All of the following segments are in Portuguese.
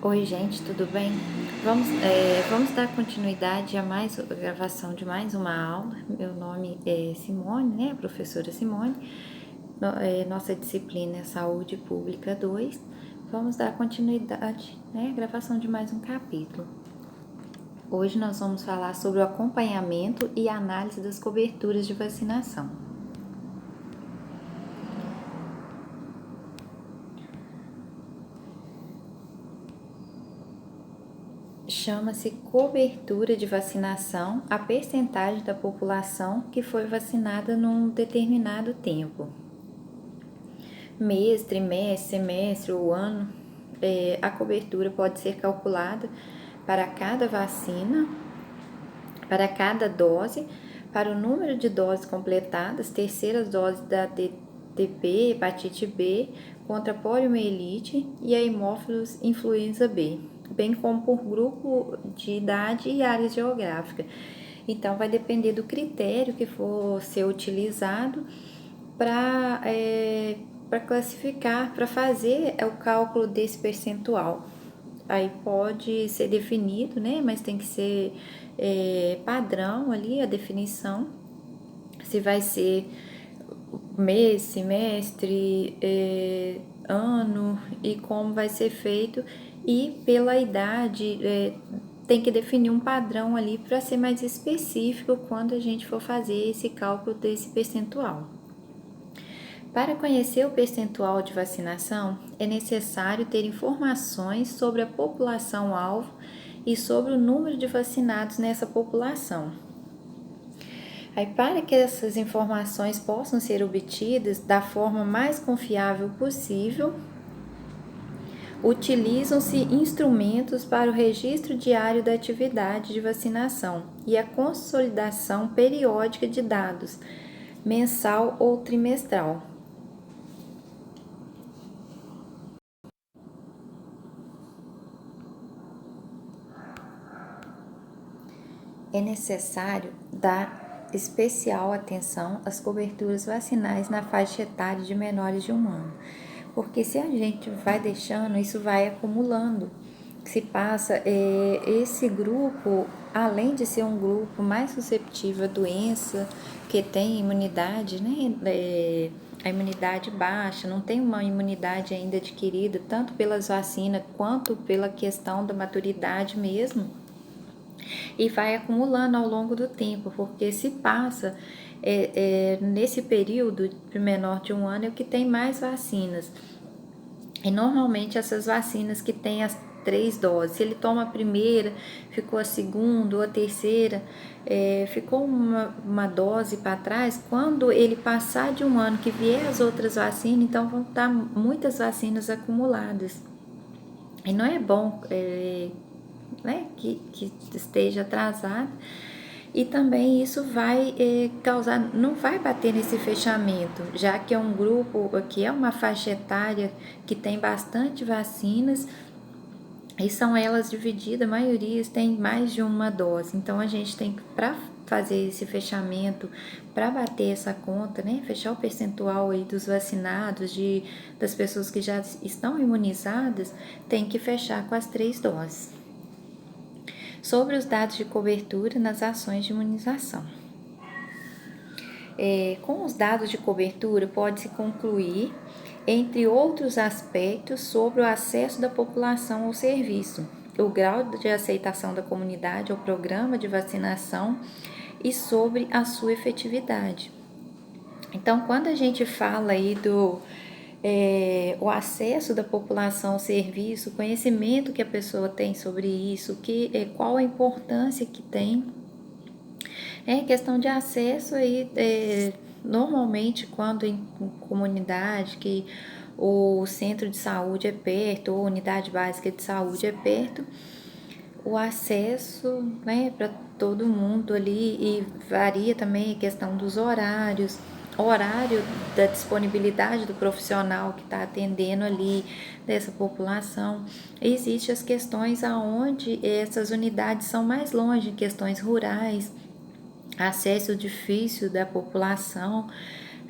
Oi, gente, tudo bem? Vamos dar continuidade a a gravação de mais uma aula. Meu nome é Simone, né? Professora Simone. Nossa disciplina é Saúde Pública 2. Vamos dar continuidade, né? A gravação de mais um capítulo. Hoje nós vamos falar sobre o acompanhamento e análise das coberturas de vacinação. Chama-se cobertura de vacinação a percentagem da população que foi vacinada num determinado tempo. Mês, trimestre, semestre ou ano, a cobertura pode ser calculada para cada vacina, para cada dose, para o número de doses completadas, terceiras doses da DTP, hepatite B, contra a poliomielite e a hemófilos influenza B, bem como por grupo de idade e área geográfica. Então, vai depender do critério que for ser utilizado para classificar, para fazer o cálculo desse percentual. Aí pode ser definido, né? Mas tem que ser padrão ali a definição. Se vai ser mês, semestre, ano e como vai ser feito. E pela idade, tem que definir um padrão ali para ser mais específico quando a gente for fazer esse cálculo desse percentual. Para conhecer o percentual de vacinação, é necessário ter informações sobre a população-alvo e sobre o número de vacinados nessa população. Aí, para que essas informações possam ser obtidas da forma mais confiável possível, utilizam-se instrumentos para o registro diário da atividade de vacinação e a consolidação periódica de dados, mensal ou trimestral. É necessário dar especial atenção às coberturas vacinais na faixa etária de menores de 1 ano, porque se a gente vai deixando, isso vai acumulando. Se passa, esse grupo, além de ser um grupo mais susceptível à doença, que tem imunidade, né, a imunidade baixa, não tem uma imunidade ainda adquirida, tanto pelas vacinas quanto pela questão da maturidade mesmo, e vai acumulando ao longo do tempo, porque se passa nesse período de menor de 1 ano é o que tem mais vacinas. E normalmente essas vacinas que têm as 3 doses, se ele toma a primeira, ficou a segunda ou a terceira, ficou uma dose para trás, quando ele passar de 1 ano que vier as outras vacinas, então vão estar muitas vacinas acumuladas. E não é bom né, que esteja atrasado, e também isso vai causar, não vai bater nesse fechamento, já que é um grupo, que é uma faixa etária que tem bastante vacinas, e são elas divididas, a maioria tem mais de uma dose, então a gente tem que, para fazer esse fechamento, para bater essa conta, né, fechar o percentual aí dos vacinados, das pessoas que já estão imunizadas, tem que fechar com as 3 doses. Sobre os dados de cobertura nas ações de imunização. Com os dados de cobertura, pode-se concluir, entre outros aspectos, sobre o acesso da população ao serviço, o grau de aceitação da comunidade ao programa de vacinação e sobre a sua efetividade. Então, quando a gente fala aí o acesso da população ao serviço, o conhecimento que a pessoa tem sobre isso, qual a importância que tem, questão de acesso aí, normalmente quando em comunidade que o centro de saúde é perto, ou unidade básica de saúde é perto, o acesso, né, para todo mundo ali, e varia também a questão dos horários, horário da disponibilidade do profissional que está atendendo ali dessa população. Existem as questões aonde essas unidades são mais longe, questões rurais, acesso difícil da população,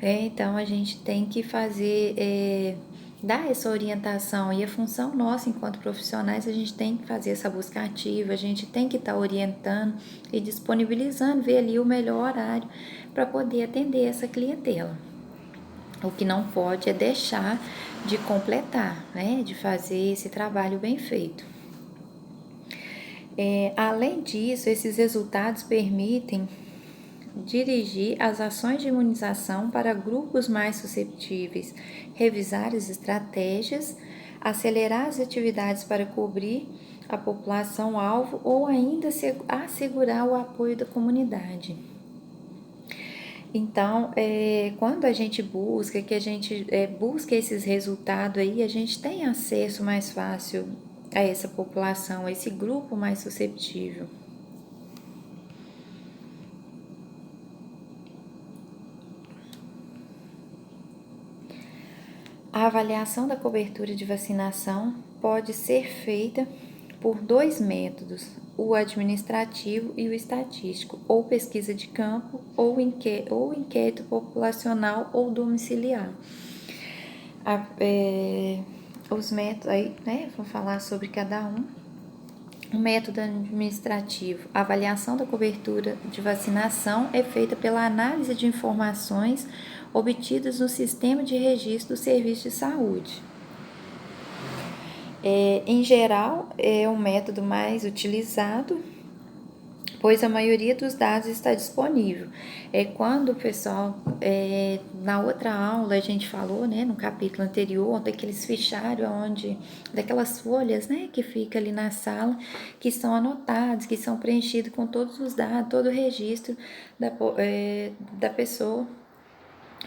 então a gente tem que fazer dar essa orientação, e a função nossa enquanto profissionais, a gente tem que fazer essa busca ativa, a gente tem que estar orientando e disponibilizando, ver ali o melhor horário para poder atender essa clientela. O que não pode é deixar de completar, né, de fazer esse trabalho bem feito. Além disso, esses resultados permitem dirigir as ações de imunização para grupos mais susceptíveis, revisar as estratégias, acelerar as atividades para cobrir a população-alvo ou ainda assegurar o apoio da comunidade. Então, quando a gente busca esses resultados aí, a gente tem acesso mais fácil a essa população, a esse grupo mais susceptível. A avaliação da cobertura de vacinação pode ser feita por dois métodos, o administrativo e o estatístico, ou pesquisa de campo, ou inquérito populacional ou domiciliar. Os métodos aí, né, vou falar sobre cada um. O método administrativo, a avaliação da cobertura de vacinação é feita pela análise de informações obtidas no sistema de registro do serviço de saúde. Em geral, é o método mais utilizado, pois a maioria dos dados está disponível. Quando o pessoal, na outra aula a gente falou, né, no capítulo anterior, daqueles fichários daquelas folhas, né, que fica ali na sala, que são anotados, que são preenchidos com todos os dados, todo o registro da pessoa.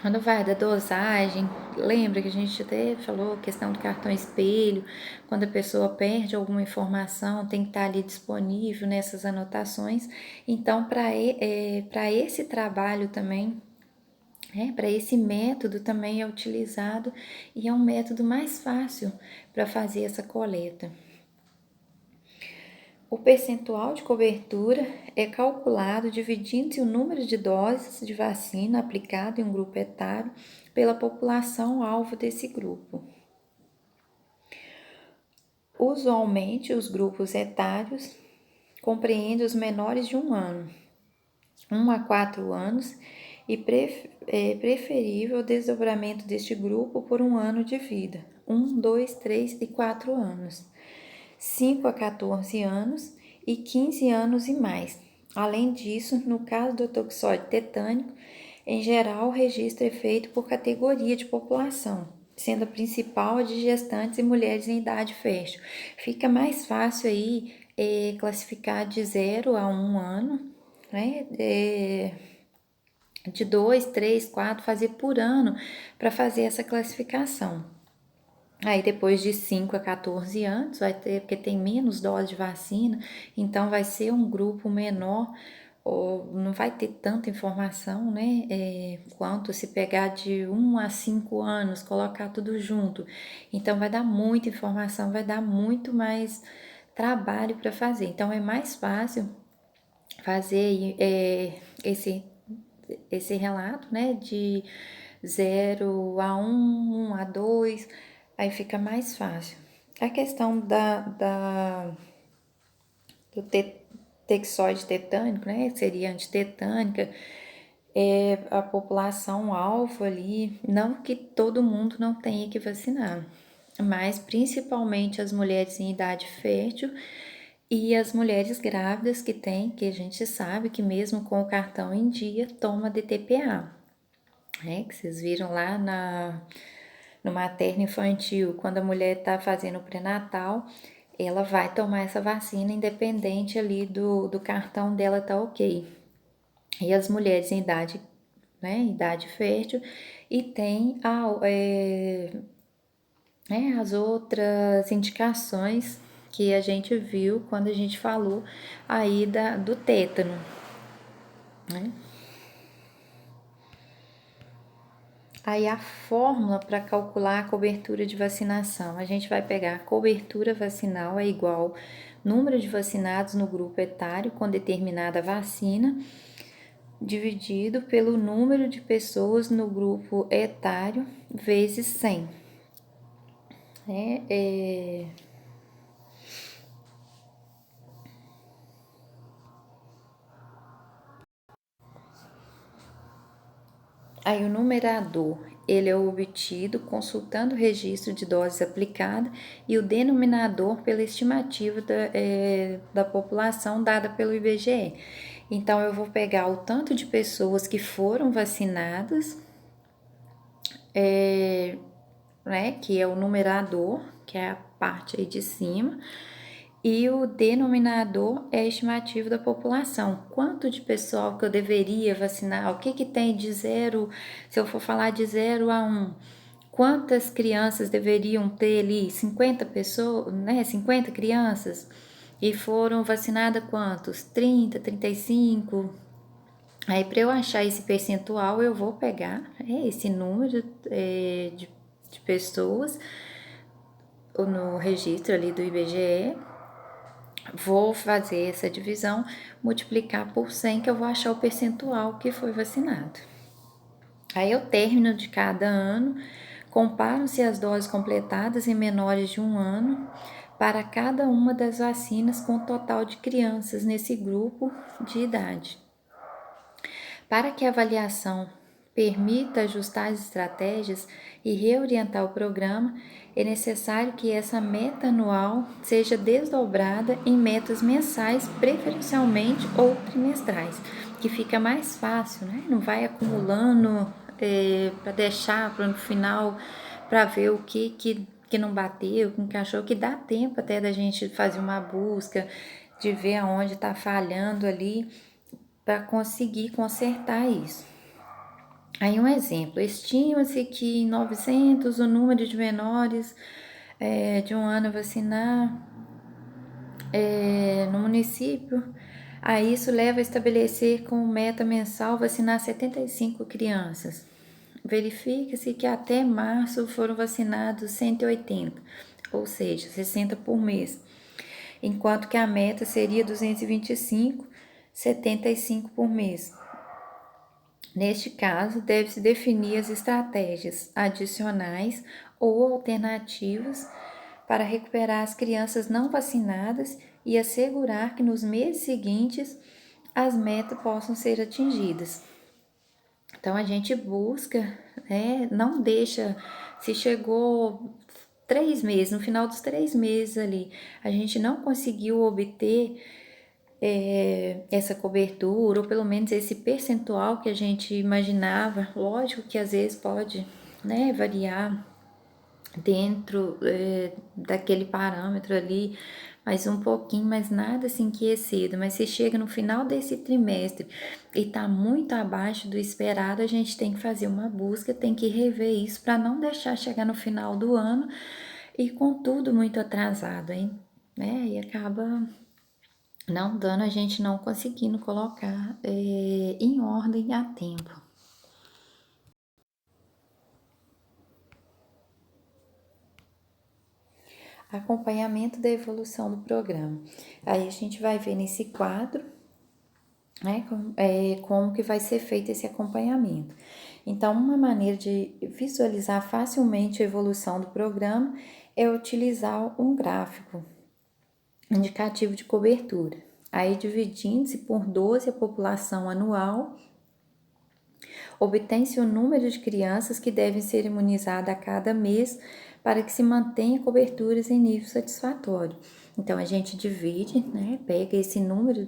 Quando vai da dosagem, lembra que a gente até falou questão do cartão espelho, quando a pessoa perde alguma informação, tem que estar ali disponível nessas anotações. Então, para esse trabalho também, para esse método também é utilizado e é um método mais fácil para fazer essa coleta. O percentual de cobertura é calculado dividindo-se o número de doses de vacina aplicado em um grupo etário pela população alvo desse grupo. Usualmente, os grupos etários compreendem os menores de 1 ano, 1 a 4 anos, e preferível o desdobramento deste grupo por 1 ano de vida, 1, 2, 3 e 4 anos. 5 a 14 anos e 15 anos e mais. Além disso, no caso do toxoide tetânico, em geral o registro é feito por categoria de população, sendo a principal a de gestantes e mulheres em idade fértil. Fica mais fácil aí classificar de 0 a 1 ano, né? De 2, 3, 4, fazer por ano para fazer essa classificação. Aí depois de 5 a 14 anos vai ter, porque tem menos dose de vacina, então vai ser um grupo menor, ou não vai ter tanta informação, né? Quanto se pegar de 1 a 5 anos, colocar tudo junto. Então vai dar muita informação, vai dar muito mais trabalho para fazer. Então é mais fácil fazer esse relato, né? De 0 a 1, 1 a 2, aí fica mais fácil. A questão do toxoide tetânico, né, seria antitetânica, a população alvo ali, não que todo mundo não tenha que vacinar, mas principalmente as mulheres em idade fértil e as mulheres grávidas que a gente sabe que mesmo com o cartão em dia, toma DTPA. Que vocês viram lá no materno infantil, quando a mulher está fazendo o pré-natal, ela vai tomar essa vacina independente ali do cartão dela tá ok. E as mulheres em idade, né, idade fértil, e tem as outras indicações que a gente viu quando a gente falou aí do tétano, né? Aí a fórmula para calcular a cobertura de vacinação, a gente vai pegar a cobertura vacinal é igual número de vacinados no grupo etário com determinada vacina, dividido pelo número de pessoas no grupo etário vezes 100. né? Aí o numerador, ele é obtido consultando o registro de doses aplicada e o denominador pela estimativa da população dada pelo IBGE. Então, eu vou pegar o tanto de pessoas que foram vacinadas, né, que é o numerador, que é a parte aí de cima, e o denominador é a estimativa da população. Quanto de pessoal que eu deveria vacinar? O que que tem de zero, se eu for falar de 0 a 1? Quantas crianças deveriam ter ali? 50 pessoas, né? 50 crianças? E foram vacinadas quantos? 30, 35? Aí, para eu achar esse percentual, eu vou pegar esse número de pessoas no registro ali do IBGE, vou fazer essa divisão, multiplicar por 100, que eu vou achar o percentual que foi vacinado. Aí, ao término de cada ano, comparam-se as doses completadas em menores de 1 ano para cada uma das vacinas com o total de crianças nesse grupo de idade. Para que a avaliação permita ajustar as estratégias e reorientar o programa, é necessário que essa meta anual seja desdobrada em metas mensais, preferencialmente ou trimestrais, que fica mais fácil, né? Não vai acumulando para deixar para no final para ver o que não bateu, o que encaixou, que dá tempo até da gente fazer uma busca, de ver aonde está falhando ali para conseguir consertar isso. Aí um exemplo, estima-se que em 900 o número de menores de 1 ano a vacinar no município. Aí isso leva a estabelecer como meta mensal vacinar 75 crianças. Verifica-se que até março foram vacinados 180, ou seja, 60 por mês, enquanto que a meta seria 225, 75 por mês. Neste caso, deve-se definir as estratégias adicionais ou alternativas para recuperar as crianças não vacinadas e assegurar que nos meses seguintes as metas possam ser atingidas. Então, a gente busca, né, não deixa, se chegou 3 meses, no final dos 3 meses ali, a gente não conseguiu obter essa cobertura, ou pelo menos esse percentual que a gente imaginava. Lógico que às vezes pode, né, variar dentro daquele parâmetro ali, mas um pouquinho, mas nada assim que exceda. Mas se chega no final desse trimestre e tá muito abaixo do esperado, a gente tem que fazer uma busca, tem que rever isso para não deixar chegar no final do ano e com tudo muito atrasado, hein? Né? E acaba não dando, a gente não conseguindo colocar em ordem a tempo. Acompanhamento da evolução do programa. Aí a gente vai ver nesse quadro, né, como que vai ser feito esse acompanhamento. Então, uma maneira de visualizar facilmente a evolução do programa é utilizar um gráfico indicativo de cobertura. Aí, dividindo-se por 12 a população anual, obtém-se o número de crianças que devem ser imunizadas a cada mês para que se mantenha coberturas em nível satisfatório. Então, a gente divide, né, pega esse número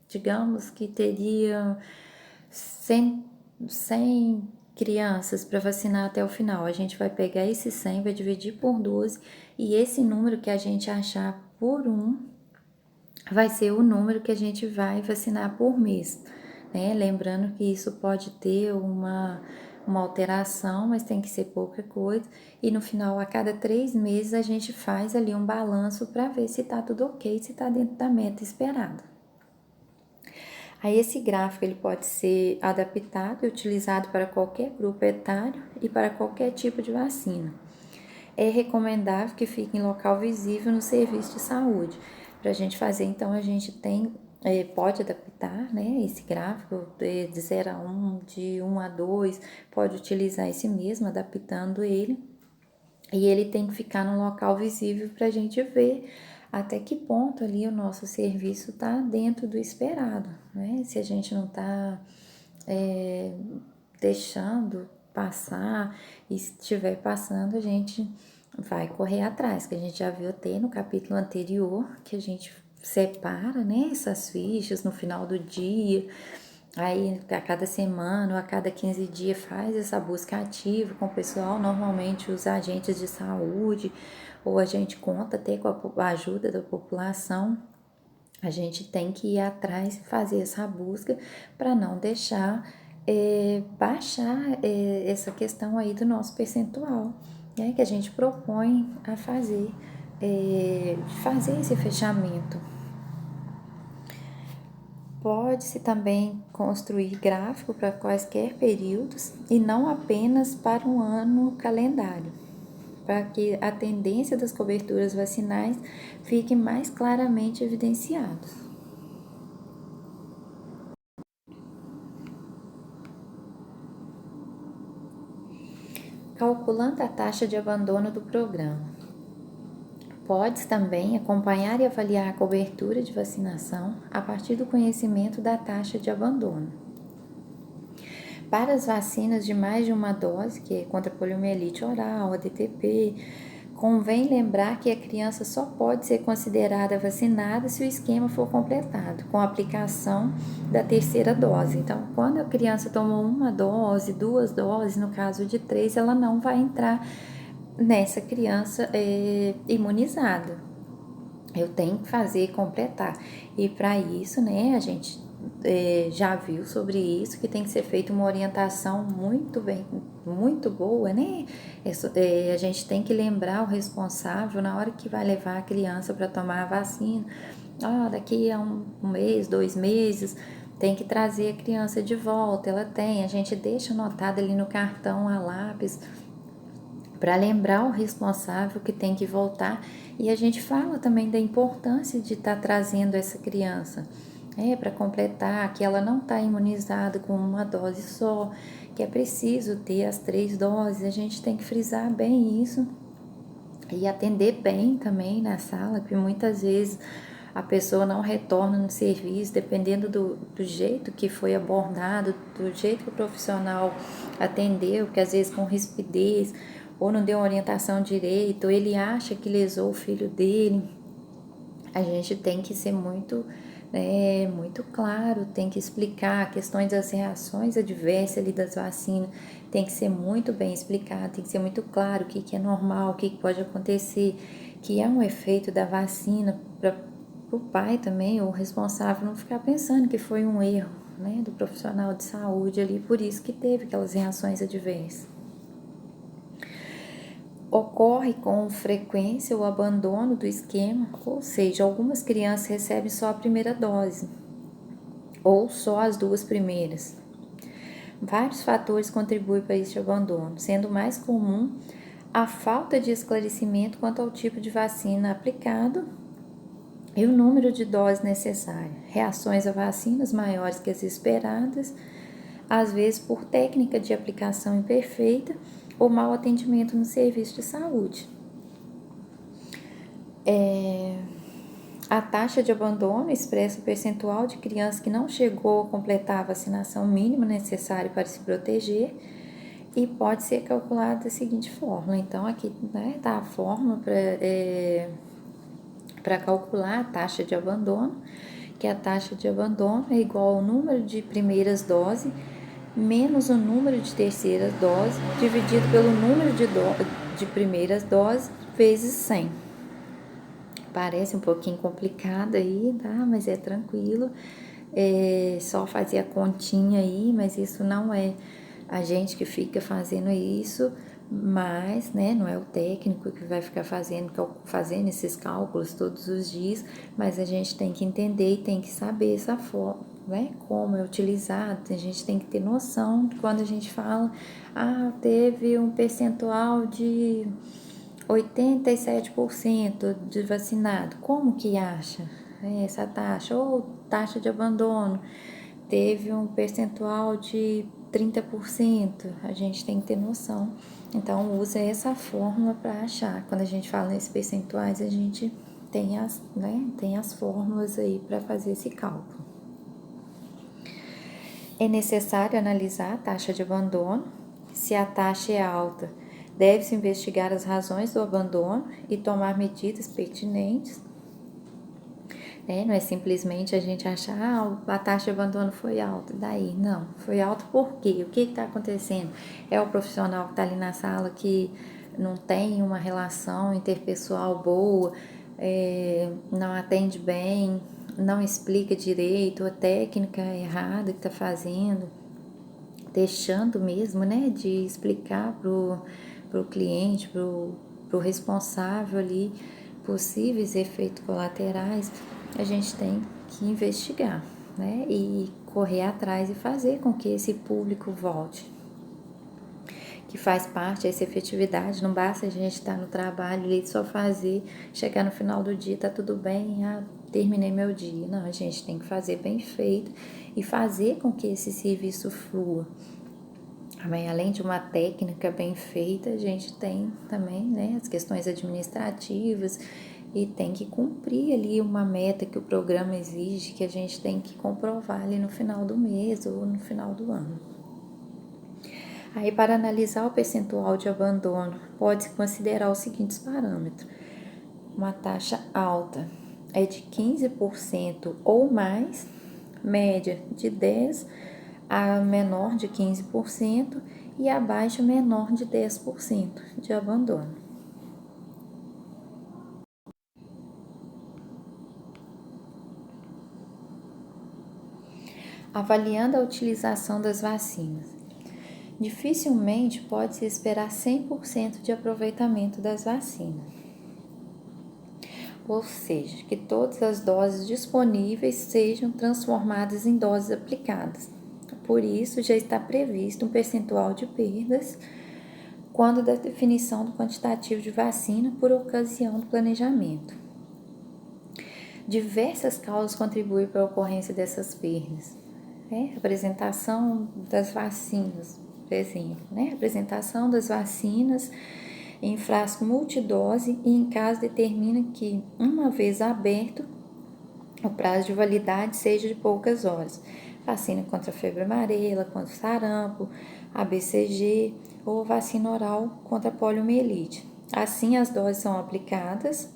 digamos que teria 100 crianças para vacinar até o final. A gente vai pegar esse 100, vai dividir por 12 e esse número que a gente achar por vai ser o número que a gente vai vacinar por mês, né? Lembrando que isso pode ter uma alteração, mas tem que ser pouca coisa. E no final, a cada 3 meses, a gente faz ali um balanço para ver se tá tudo ok, se tá dentro da meta esperada. Aí esse gráfico ele pode ser adaptado e utilizado para qualquer grupo etário e para qualquer tipo de vacina. É recomendável que fique em local visível no serviço de saúde. Para a gente fazer, então, a gente pode adaptar, né, esse gráfico de 0 a 1, de 1 a 2, pode utilizar esse mesmo, adaptando ele. E ele tem que ficar num local visível para a gente ver até que ponto ali o nosso serviço está dentro do esperado, né? Se a gente não está deixando passar, e se estiver passando, a gente vai correr atrás, que a gente já viu até no capítulo anterior, que a gente separa, né, essas fichas no final do dia. Aí, a cada semana ou a cada 15 dias faz essa busca ativa com o pessoal, normalmente os agentes de saúde, ou a gente conta até com a ajuda da população. A gente tem que ir atrás e fazer essa busca para não deixar baixar essa questão aí do nosso percentual, né, que a gente propõe a fazer esse fechamento. Pode-se também construir gráfico para quaisquer períodos e não apenas para um ano calendário, para que a tendência das coberturas vacinais fique mais claramente evidenciada. Calculando a taxa de abandono do programa. Pode também acompanhar e avaliar a cobertura de vacinação a partir do conhecimento da taxa de abandono. Para as vacinas de mais de uma dose, que é contra a poliomielite oral, a DTP, convém lembrar que a criança só pode ser considerada vacinada se o esquema for completado, com a aplicação da terceira dose. Então, quando a criança tomou uma dose, 2 doses, no caso de 3, ela não vai entrar nessa criança imunizada. Eu tenho que fazer completar. E para isso, né, a gente já viu sobre isso, que tem que ser feita uma orientação muito boa, né? A gente tem que lembrar o responsável na hora que vai levar a criança para tomar a vacina. Daqui a um mês, 2 meses, tem que trazer a criança de volta. A gente deixa anotado ali no cartão a lápis para lembrar o responsável que tem que voltar, e a gente fala também da importância de estar trazendo essa criança, para completar que ela não está imunizada com uma dose só, que é preciso ter as 3 doses. A gente tem que frisar bem isso e atender bem também na sala, porque muitas vezes a pessoa não retorna no serviço, dependendo do jeito que foi abordado, do jeito que o profissional atendeu, que às vezes com rispidez, ou não deu orientação direito, ou ele acha que lesou o filho dele. A gente tem que ser muito claro, tem que explicar questões das reações adversas ali das vacinas, tem que ser muito bem explicado, tem que ser muito claro o que é normal, o que pode acontecer, que é um efeito da vacina, para o pai também, ou o responsável, não ficar pensando que foi um erro, né, do profissional de saúde ali, por isso que teve aquelas reações adversas. Ocorre com frequência o abandono do esquema, ou seja, algumas crianças recebem só a primeira dose, ou só as 2 primeiras. Vários fatores contribuem para este abandono, sendo mais comum a falta de esclarecimento quanto ao tipo de vacina aplicado e o número de doses necessárias, reações a vacinas maiores que as esperadas, às vezes por técnica de aplicação imperfeita ou mau atendimento no serviço de saúde. A taxa de abandono expressa o percentual de crianças que não chegou a completar a vacinação mínima necessária para se proteger e pode ser calculada da seguinte fórmula. Então, aqui tá a fórmula para calcular a taxa de abandono, que a taxa de abandono é igual ao número de primeiras doses menos o número de terceiras doses dividido pelo número de primeiras doses vezes 100. Parece um pouquinho complicado aí, tá? Mas é tranquilo. É só fazer a continha aí, mas isso não é a gente que fica fazendo isso, mas, né, não é o técnico que vai ficar fazendo esses cálculos todos os dias, mas a gente tem que entender e tem que saber essa forma, né, como é utilizado. A gente tem que ter noção de quando a gente fala, teve um percentual de 87% de vacinado, como que acha essa taxa? Ou taxa de abandono, teve um percentual de 30%, a gente tem que ter noção. Então, usa essa fórmula para achar. Quando a gente fala nesses percentuais, a gente tem as fórmulas aí para fazer esse cálculo. É necessário analisar a taxa de abandono. Se a taxa é alta, deve-se investigar as razões do abandono e tomar medidas pertinentes. Não é simplesmente a gente achar, a taxa de abandono foi alta, daí, não, foi alta por quê? O que está acontecendo? É o profissional que está ali na sala que não tem uma relação interpessoal boa, não atende bem, não explica direito, a técnica errada que está fazendo, deixando mesmo, de explicar pro cliente, pro responsável ali, possíveis efeitos colaterais, a gente tem que investigar, e correr atrás e fazer com que esse público volte, que faz parte dessa efetividade. Não basta a gente estar no trabalho ali só fazer, chegar no final do dia, tá tudo bem, terminei meu dia. Não, a gente tem que fazer bem feito e fazer com que esse serviço flua. Além de uma técnica bem feita, a gente tem também, as questões administrativas e tem que cumprir ali uma meta que o programa exige, que a gente tem que comprovar ali no final do mês ou no final do ano. Aí, para analisar o percentual de abandono, pode-se considerar os seguintes parâmetros. Uma taxa alta é de 15% ou mais, média de 10% a menor de 15% e a baixa menor de 10% de abandono. Avaliando a utilização das vacinas. Dificilmente pode-se esperar 100% de aproveitamento das vacinas. Ou seja, que todas as doses disponíveis sejam transformadas em doses aplicadas. Por isso, já está previsto um percentual de perdas quando da definição do quantitativo de vacina por ocasião do planejamento. Diversas causas contribuem para a ocorrência dessas perdas. Apresentação das vacinas, por exemplo, apresentação das vacinas em frasco multidose e em caso determina que, uma vez aberto, o prazo de validade seja de poucas horas. Vacina contra a febre amarela, contra o sarampo, ABCG ou vacina oral contra a poliomielite. Assim, as doses são aplicadas,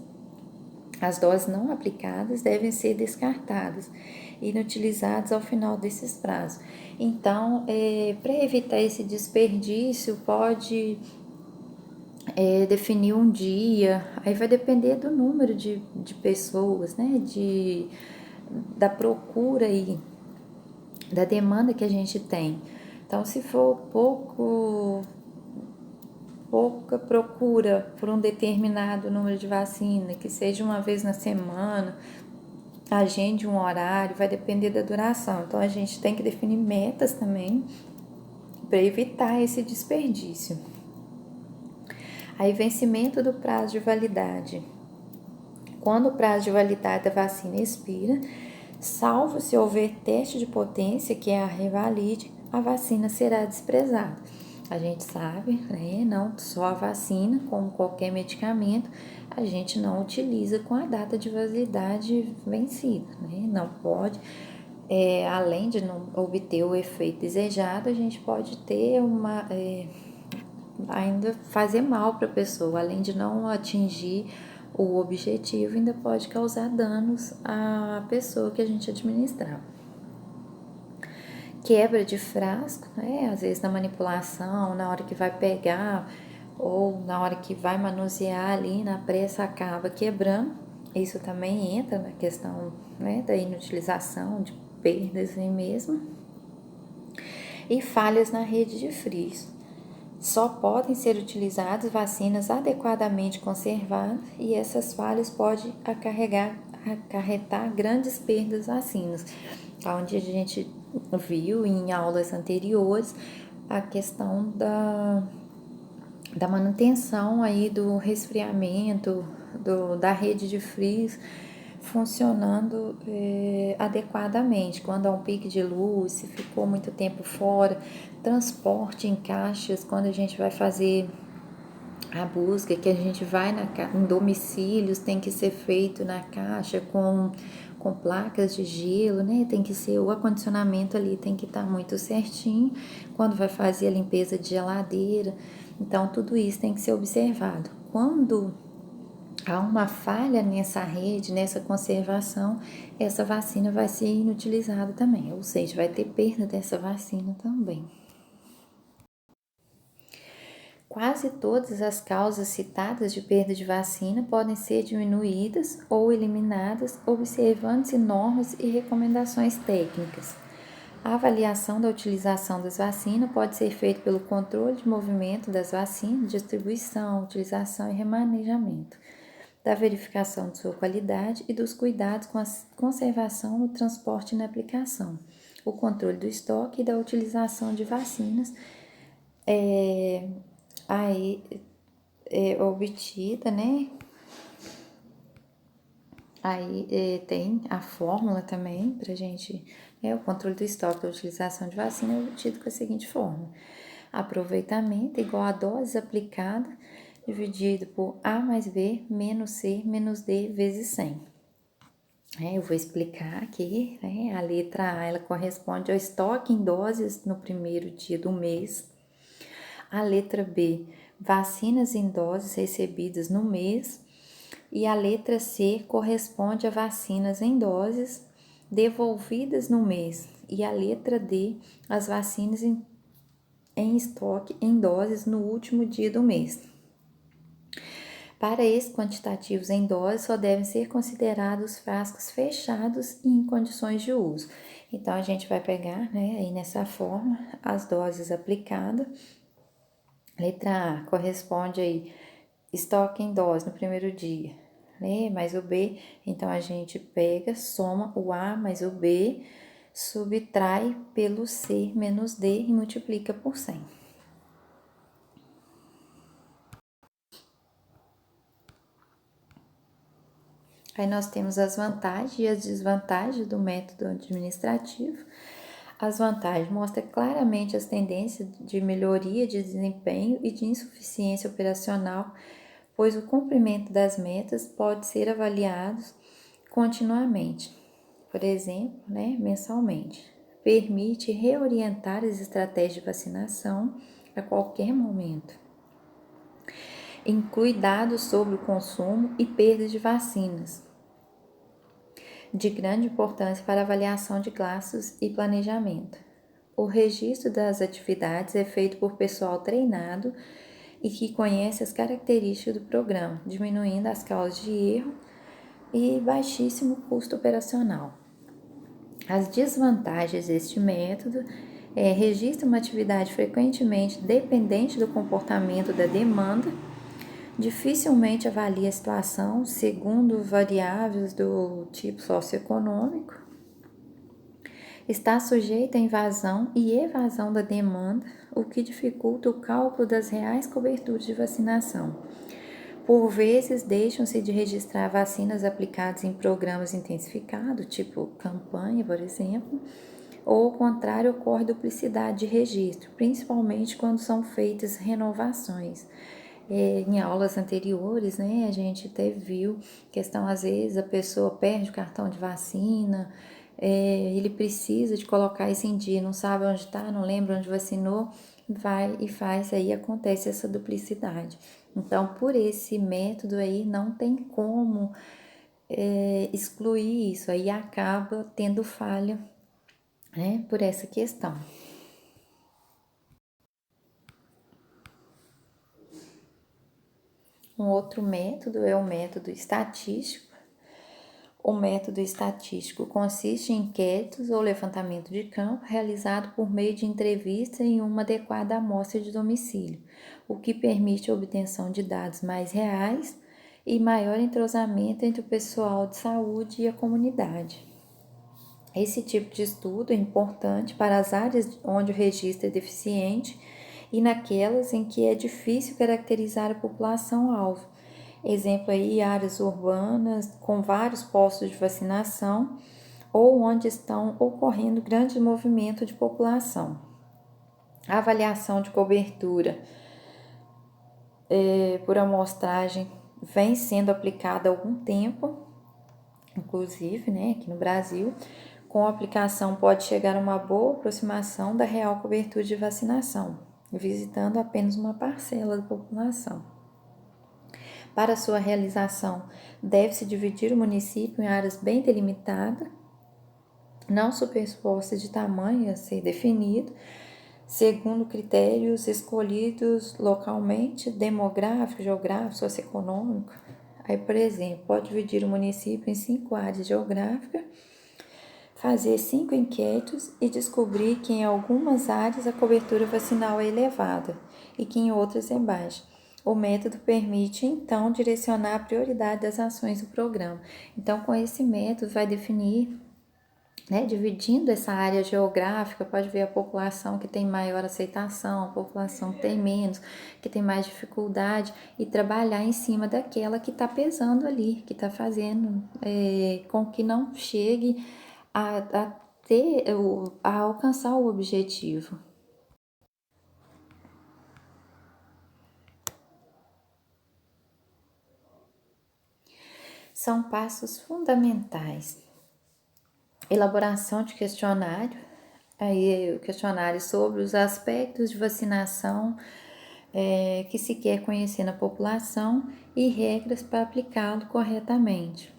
as doses não aplicadas devem ser descartadas e inutilizadas ao final desses prazos. Então, para evitar esse desperdício, pode definir um dia, aí vai depender do número de pessoas, da procura e da demanda que a gente tem. Então, se for pouca procura por um determinado número de vacina, que seja uma vez na semana, agende um horário, vai depender da duração. Então, a gente tem que definir metas também para evitar esse desperdício. Aí, vencimento do prazo de validade. Quando o prazo de validade da vacina expira, salvo se houver teste de potência, que é a revalide, a vacina será desprezada. A gente sabe, não só a vacina, como qualquer medicamento, a gente não utiliza com a data de validade vencida, Não pode, além de não obter o efeito desejado, a gente pode ter ainda fazer mal para a pessoa, além de não atingir o objetivo, ainda pode causar danos à pessoa que a gente administrar. Quebra de frasco, às vezes na manipulação, na hora que vai pegar ou na hora que vai manusear ali na pressa acaba quebrando. Isso também entra na questão da inutilização, de perdas mesmo. E falhas na rede de frios. Só podem ser utilizadas vacinas adequadamente conservadas e essas falhas podem acarretar grandes perdas vacinas, onde a gente viu em aulas anteriores a questão da manutenção aí do resfriamento, da rede de frios funcionando adequadamente. Quando há um pico de luz, se ficou muito tempo fora, transporte em caixas, quando a gente vai fazer a busca, que a gente vai em domicílios, tem que ser feito na caixa com placas de gelo, né? Tem que ser, o acondicionamento ali tem que estar muito certinho, quando vai fazer a limpeza de geladeira. Então, tudo isso tem que ser observado. Quando há uma falha nessa rede, nessa conservação, essa vacina vai ser inutilizada também, ou seja, vai ter perda dessa vacina também. Quase todas as causas citadas de perda de vacina podem ser diminuídas ou eliminadas observando-se normas e recomendações técnicas. A avaliação da utilização das vacinas pode ser feita pelo controle de movimento das vacinas, distribuição, utilização e remanejamento, da verificação de sua qualidade e dos cuidados com a conservação no transporte e na aplicação, o controle do estoque e da utilização de vacinas obtida, né? Aí tem a fórmula também pra gente, o controle do estoque da utilização de vacina é obtido com a seguinte fórmula: aproveitamento igual a dose aplicada dividido por A mais B menos C menos D vezes 100. Eu vou explicar aqui, né? A letra A, ela corresponde ao estoque em doses no primeiro dia do mês. A letra B, vacinas em doses recebidas no mês. E a letra C corresponde a vacinas em doses devolvidas no mês. E a letra D, as vacinas em estoque em doses no último dia do mês. Para esses quantitativos em doses, só devem ser considerados frascos fechados e em condições de uso. Então, a gente vai pegar, né, aí nessa forma, as doses aplicadas. Letra A corresponde aí, estoque em dose no primeiro dia, né, mais o B. Então, a gente pega, soma o A mais o B, subtrai pelo C menos D e multiplica por 100. Aí nós temos as vantagens e as desvantagens do método administrativo. As vantagens mostram claramente as tendências de melhoria de desempenho e de insuficiência operacional, pois o cumprimento das metas pode ser avaliado continuamente, por exemplo, né, mensalmente. Permite reorientar as estratégias de vacinação a qualquer momento. Inclui dados sobre o consumo e perda de vacinas, de grande importância para avaliação de gastos e planejamento. O registro das atividades é feito por pessoal treinado e que conhece as características do programa, diminuindo as causas de erro e baixíssimo custo operacional. As desvantagens deste método registra uma atividade frequentemente dependente do comportamento da demanda, dificilmente avalia a situação segundo variáveis do tipo socioeconômico, está sujeita à invasão e evasão da demanda, o que dificulta o cálculo das reais coberturas de vacinação. Por vezes, deixam-se de registrar vacinas aplicadas em programas intensificados, tipo campanha, por exemplo, ou ao contrário, ocorre duplicidade de registro, principalmente quando são feitas renovações. Em aulas anteriores, né, a gente até viu questão, às vezes, a pessoa perde o cartão de vacina, ele precisa de colocar isso em dia, não sabe onde está, não lembra onde vacinou, vai e faz, aí acontece essa duplicidade. Então, por esse método aí, não tem como excluir isso, aí acaba tendo falha, né, por essa questão. Um outro método é o método estatístico. O método estatístico consiste em inquéritos ou levantamento de campo realizado por meio de entrevista em uma adequada amostra de domicílio, o que permite a obtenção de dados mais reais e maior entrosamento entre o pessoal de saúde e a comunidade. Esse tipo de estudo é importante para as áreas onde o registro é deficiente e naquelas em que é difícil caracterizar a população-alvo. Exemplo aí, áreas urbanas com vários postos de vacinação ou onde estão ocorrendo grandes movimentos de população. A avaliação de cobertura por amostragem vem sendo aplicada há algum tempo, inclusive, né, aqui no Brasil. Com a aplicação pode chegar a uma boa aproximação da real cobertura de vacinação, visitando apenas uma parcela da população. Para sua realização, deve-se dividir o município em áreas bem delimitadas, não superpostas de tamanho a ser definido, segundo critérios escolhidos localmente, demográfico, geográfico, socioeconômico. Aí, por exemplo, pode dividir o município em 5 áreas geográficas, fazer 5 enquetes e descobrir que em algumas áreas a cobertura vacinal é elevada e que em outras é baixa. O método permite, então, direcionar a prioridade das ações do programa. Então, com esse método, vai definir, né, dividindo essa área geográfica, pode ver a população que tem maior aceitação, a população que tem menos, que tem mais dificuldade, e trabalhar em cima daquela que está pesando ali, que está fazendo com que não chegue a alcançar o objetivo. São passos fundamentais. Elaboração de questionário, aí o questionário sobre os aspectos de vacinação que se quer conhecer na população e regras para aplicá-lo corretamente.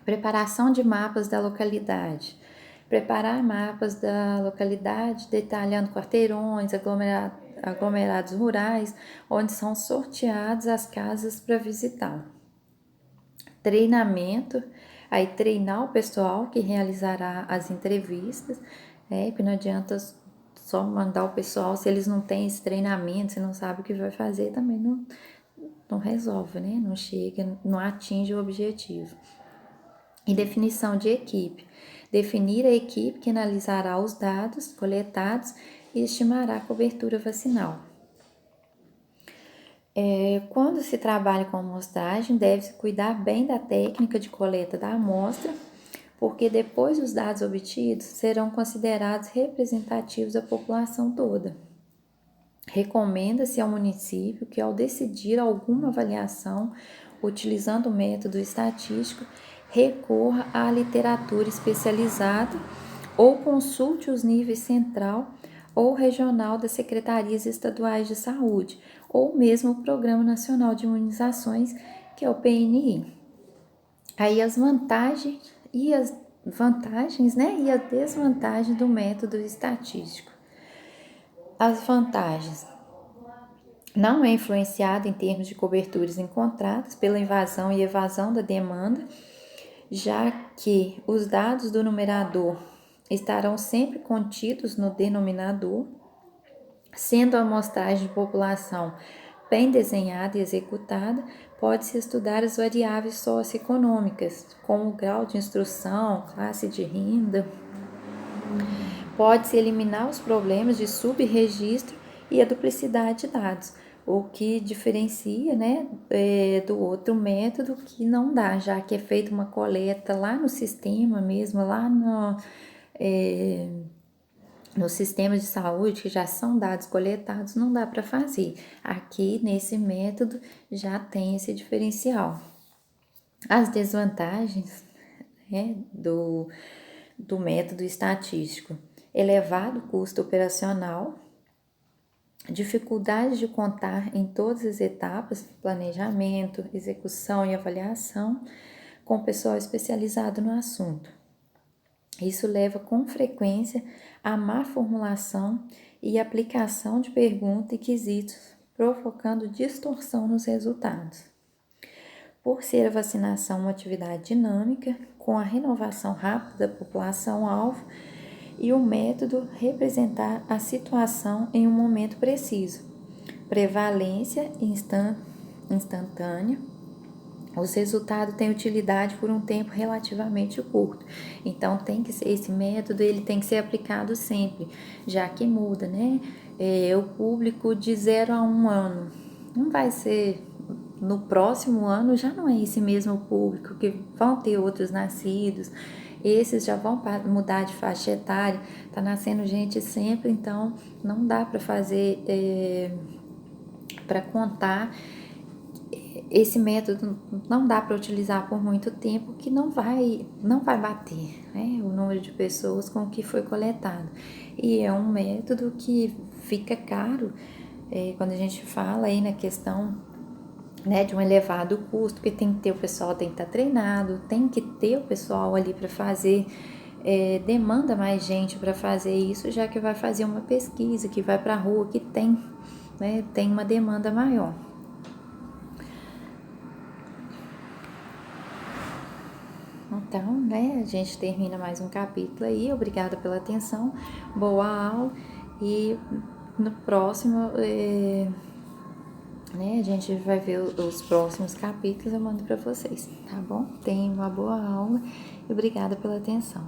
Preparação de mapas da localidade. Preparar mapas da localidade detalhando quarteirões, aglomerados rurais, onde são sorteadas as casas para visitar. Treinamento, aí treinar o pessoal que realizará as entrevistas, que não adianta só mandar o pessoal se eles não têm esse treinamento, se não sabe o que vai fazer, também não resolve, né? Não chega, não atinge o objetivo. E definição de equipe. Definir a equipe que analisará os dados coletados e estimará a cobertura vacinal. Quando se trabalha com amostragem, deve-se cuidar bem da técnica de coleta da amostra, porque depois os dados obtidos serão considerados representativos da população toda. Recomenda-se ao município que, ao decidir alguma avaliação utilizando o método estatístico, recorra à literatura especializada ou consulte os níveis central ou regional das secretarias estaduais de saúde, ou mesmo o Programa Nacional de Imunizações, que é o PNI. Aí as vantagens, né, e as desvantagens do método estatístico. As vantagens: não é influenciado em termos de coberturas encontradas pela invasão e evasão da demanda, já que os dados do numerador estarão sempre contidos no denominador, sendo a amostragem de população bem desenhada e executada, pode-se estudar as variáveis socioeconômicas, como o grau de instrução, classe de renda. Pode-se eliminar os problemas de subregistro e a duplicidade de dados, o que diferencia, né, do outro método que não dá, já que é feita uma coleta lá no sistema mesmo, lá no sistema de saúde, que já são dados coletados, não dá para fazer. Aqui, nesse método, já tem esse diferencial. As desvantagens, né, do método estatístico: elevado custo operacional, dificuldade de contar em todas as etapas, planejamento, execução e avaliação, com pessoal especializado no assunto. Isso leva com frequência à má formulação e aplicação de perguntas e quesitos, provocando distorção nos resultados. Por ser a vacinação uma atividade dinâmica, com a renovação rápida da população-alvo, e o método representar a situação em um momento preciso, prevalência instantânea, os resultados têm utilidade por um tempo relativamente curto. Então, esse método ele tem que ser aplicado sempre, já que muda, né? O público de 0 a 1 ano. Não vai ser no próximo ano, já não é esse mesmo público, que vão ter outros nascidos esses já vão mudar de faixa etária, tá nascendo gente sempre, então não dá para fazer, para contar. Esse método não dá para utilizar por muito tempo, que não vai bater, né, o número de pessoas com o que foi coletado. E é um método que fica caro, quando a gente fala aí na questão, né, de um elevado custo, porque tem que ter o pessoal, tem que estar treinado, tem que ter o pessoal ali para fazer, demanda mais gente para fazer isso, já que vai fazer uma pesquisa, que vai para a rua, que tem, né, tem uma demanda maior. Então, né, a gente termina mais um capítulo aí. Obrigada pela atenção, boa aula, e no próximo, né, a gente vai ver os próximos capítulos, eu mando para vocês, tá bom? Tenham uma boa aula e obrigada pela atenção.